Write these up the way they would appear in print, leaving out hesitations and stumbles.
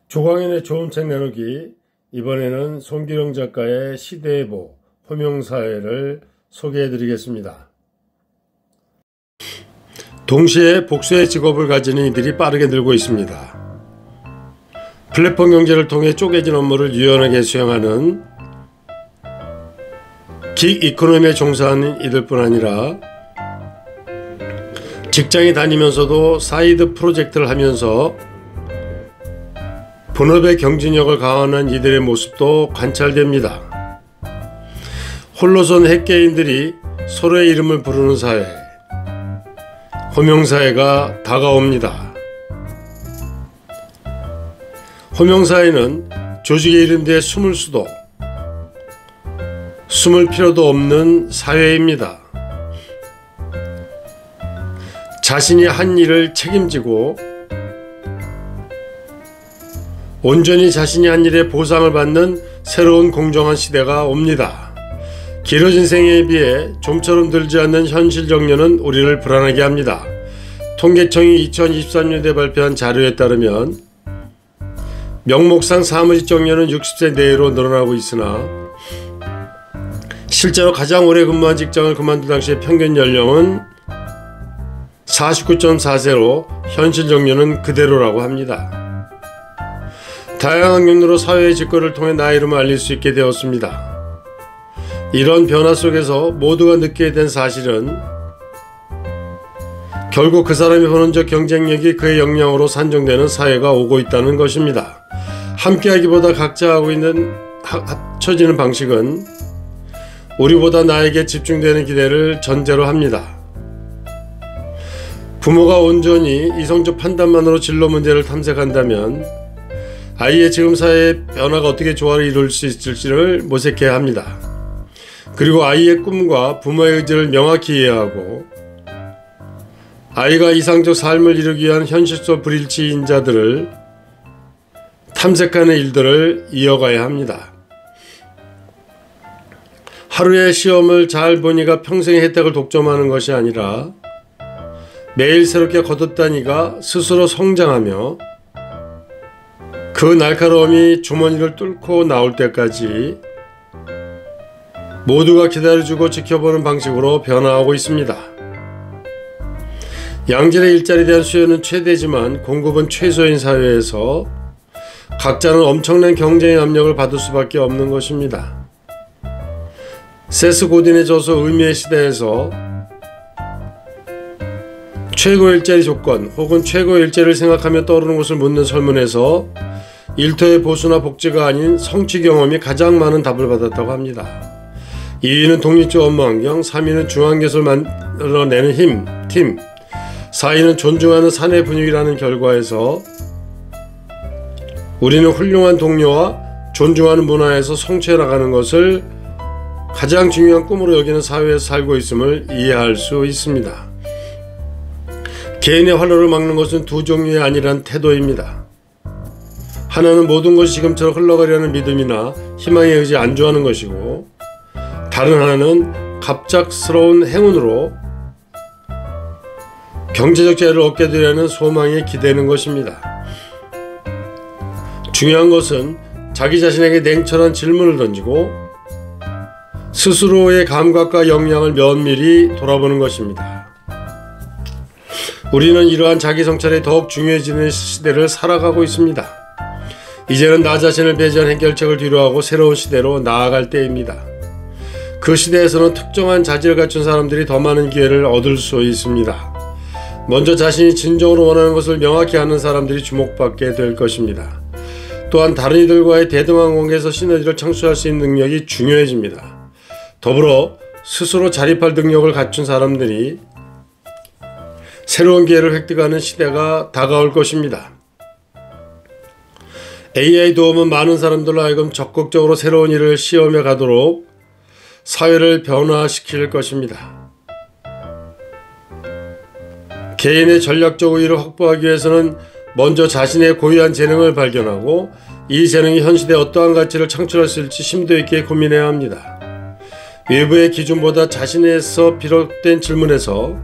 조광인의 좋은 책 나누기, 이번에는 송기령 작가의 시대보 호명사회를 소개해드리겠습니다. 동시에 복수의 직업을 가지는 이들이 빠르게 늘고 있습니다. 플랫폼 경제를 통해 쪼개진 업무를 유연하게 수행하는 긱 이코노미에 종사하는 이들뿐 아니라 직장에 다니면서도 사이드 프로젝트를 하면서 본업의 경쟁력을 강화하는 이들의 모습도 관찰됩니다. 홀로선 핵개인들이 서로의 이름을 부르는 사회, 호명사회가 다가옵니다. 호명사회는 조직의 이름 뒤에 숨을 수도 숨을 필요도 없는 사회입니다. 자신이 한 일을 책임지고 온전히 자신이 한 일에 보상을 받는 새로운 공정한 시대가 옵니다. 길어진 생애에 비해 좀처럼 들지 않는 현실 정년은 우리를 불안하게 합니다. 통계청이 2023년에 발표한 자료에 따르면 명목상 사무직 정년은 60세 내외로 늘어나고 있으나 실제로 가장 오래 근무한 직장을 그만둔 당시의 평균 연령은 49.4세로 현실 정년은 그대로라고 합니다. 다양한 경로로 사회의 직거를 통해 나의 이름을 알릴 수 있게 되었습니다. 이런 변화 속에서 모두가 느끼게 된 사실은 결국 그 사람이 보는 경쟁력이 그의 역량으로 산정되는 사회가 오고 있다는 것입니다. 함께하기보다 각자 하고 있는 합쳐지는 방식은 우리보다 나에게 집중되는 기대를 전제로 합니다. 부모가 온전히 이성적 판단만으로 진로 문제를 탐색한다면 아이의 지금 사회의 변화가 어떻게 조화를 이룰 수 있을지를 모색해야 합니다. 그리고 아이의 꿈과 부모의 의지를 명확히 이해하고 아이가 이상적 삶을 이루기 위한 현실 속 불일치인자들을 탐색하는 일들을 이어가야 합니다. 하루의 시험을 잘 보니가 평생의 혜택을 독점하는 것이 아니라 매일 새롭게 거뒀다니가 스스로 성장하며 그 날카로움이 주머니를 뚫고 나올 때까지 모두가 기다려주고 지켜보는 방식으로 변화하고 있습니다. 양질의 일자리에 대한 수요는 최대지만 공급은 최소인 사회에서 각자는 엄청난 경쟁의 압력을 받을 수밖에 없는 것입니다. 세스 고딘의 저서 의미의 시대에서 최고 일자리 조건 혹은 최고 일자리를 생각하며 떠오르는 것을 묻는 설문에서 일터의 보수나 복지가 아닌 성취 경험이 가장 많은 답을 받았다고 합니다. 2위는 독립적 업무 환경, 3위는 중환경을 만들어내는 팀, 4위는 존중하는 사내 분위기라는 결과에서 우리는 훌륭한 동료와 존중하는 문화에서 성취해 나가는 것을 가장 중요한 꿈으로 여기는 사회에서 살고 있음을 이해할 수 있습니다. 개인의 활로를 막는 것은 두 종류의 아니란 태도입니다. 하나는 모든 것이 지금처럼 흘러가려는 믿음이나 희망에 의지 안주하는 것이고, 다른 하나는 갑작스러운 행운으로 경제적 자유를 얻게 되려는 소망에 기대는 것입니다. 중요한 것은 자기 자신에게 냉철한 질문을 던지고 스스로의 감각과 역량을 면밀히 돌아보는 것입니다. 우리는 이러한 자기 성찰이 더욱 중요해지는 시대를 살아가고 있습니다. 이제는 나 자신을 배제한 해결책을 뒤로하고 새로운 시대로 나아갈 때입니다. 그 시대에서는 특정한 자질을 갖춘 사람들이 더 많은 기회를 얻을 수 있습니다. 먼저 자신이 진정으로 원하는 것을 명확히 아는 사람들이 주목받게 될 것입니다. 또한 다른 이들과의 대등한 관계에서 시너지를 창출할 수 있는 능력이 중요해집니다. 더불어 스스로 자립할 능력을 갖춘 사람들이 새로운 기회를 획득하는 시대가 다가올 것입니다. AI 도움은 많은 사람들로 하여금 적극적으로 새로운 일을 시험해 가도록 사회를 변화시킬 것입니다. 개인의 전략적 우위를 확보하기 위해서는 먼저 자신의 고유한 재능을 발견하고 이 재능이 현 시대에 어떠한 가치를 창출할 수 있을지 심도 있게 고민해야 합니다. 외부의 기준보다 자신에서 비롯된 질문에서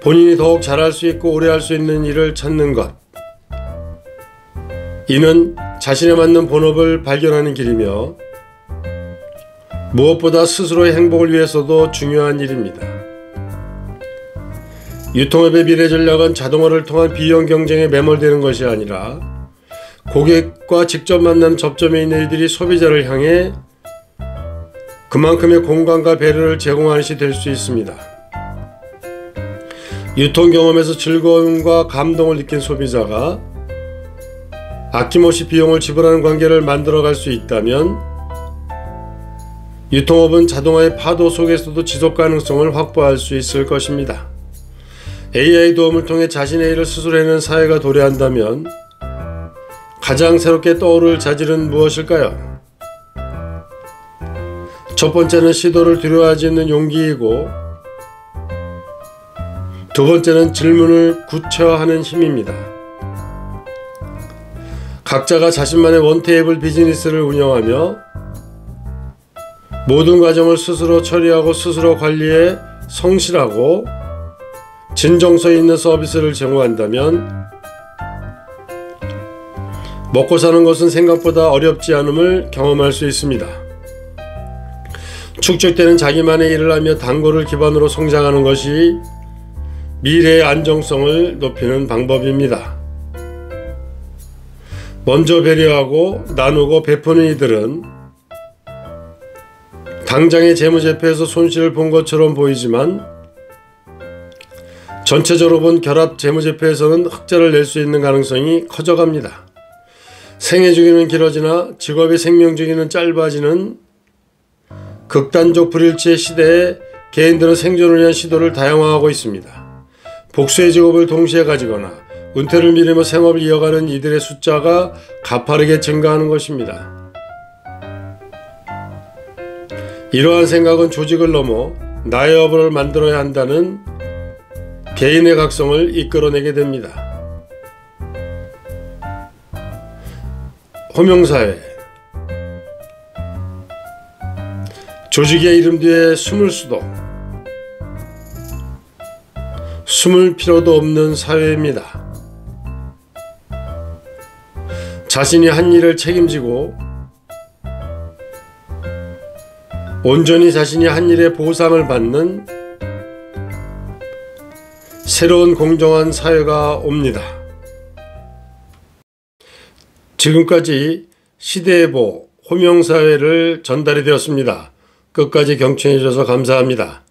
본인이 더욱 잘할 수 있고 오래 할 수 있는 일을 찾는 것, 이는 자신에 맞는 본업을 발견하는 길이며 무엇보다 스스로의 행복을 위해서도 중요한 일입니다. 유통업의 미래 전략은 자동화를 통한 비용 경쟁에 매몰되는 것이 아니라 고객과 직접 만난 접점에 있는 이들이 소비자를 향해 그만큼의 공감과 배려를 제공하는 것이 될 수 있습니다. 유통 경험에서 즐거움과 감동을 느낀 소비자가 아낌없이 비용을 지불하는 관계를 만들어갈 수 있다면 유통업은 자동화의 파도 속에서도 지속 가능성을 확보할 수 있을 것입니다. AI 도움을 통해 자신의 일을 스스로 해내는 사회가 도래한다면 가장 새롭게 떠오를 자질은 무엇일까요? 첫 번째는 시도를 두려워하지 않는 용기이고, 두 번째는 질문을 구체화하는 힘입니다. 각자가 자신만의 원테이블 비즈니스를 운영하며 모든 과정을 스스로 처리하고 스스로 관리해 성실하고 진정성 있는 서비스를 제공한다면 먹고 사는 것은 생각보다 어렵지 않음을 경험할 수 있습니다. 축적되는 자기만의 일을 하며 단골을 기반으로 성장하는 것이 미래의 안정성을 높이는 방법입니다. 먼저 배려하고 나누고 베푸는 이들은 당장의 재무제표에서 손실을 본 것처럼 보이지만 전체적으로 본 결합 재무제표에서는 흑자를 낼 수 있는 가능성이 커져갑니다. 생애 주기는 길어지나 직업의 생명 주기는 짧아지는 극단적 불일치의 시대에 개인들은 생존을 위한 시도를 다양화하고 있습니다. 복수의 직업을 동시에 가지거나 은퇴를 미루며 생업을 이어가는 이들의 숫자가 가파르게 증가하는 것입니다. 이러한 생각은 조직을 넘어 나의 업을 만들어야 한다는 개인의 각성을 이끌어내게 됩니다. 호명사회. 조직의 이름 뒤에 숨을 수도 숨을 필요도 없는 사회입니다. 자신이 한 일을 책임지고 온전히 자신이 한 일의 보상을 받는 새로운 공정한 사회가 옵니다. 지금까지 시대의 보 호명사회를 전달해 드렸습니다. 끝까지 경청해 주셔서 감사합니다.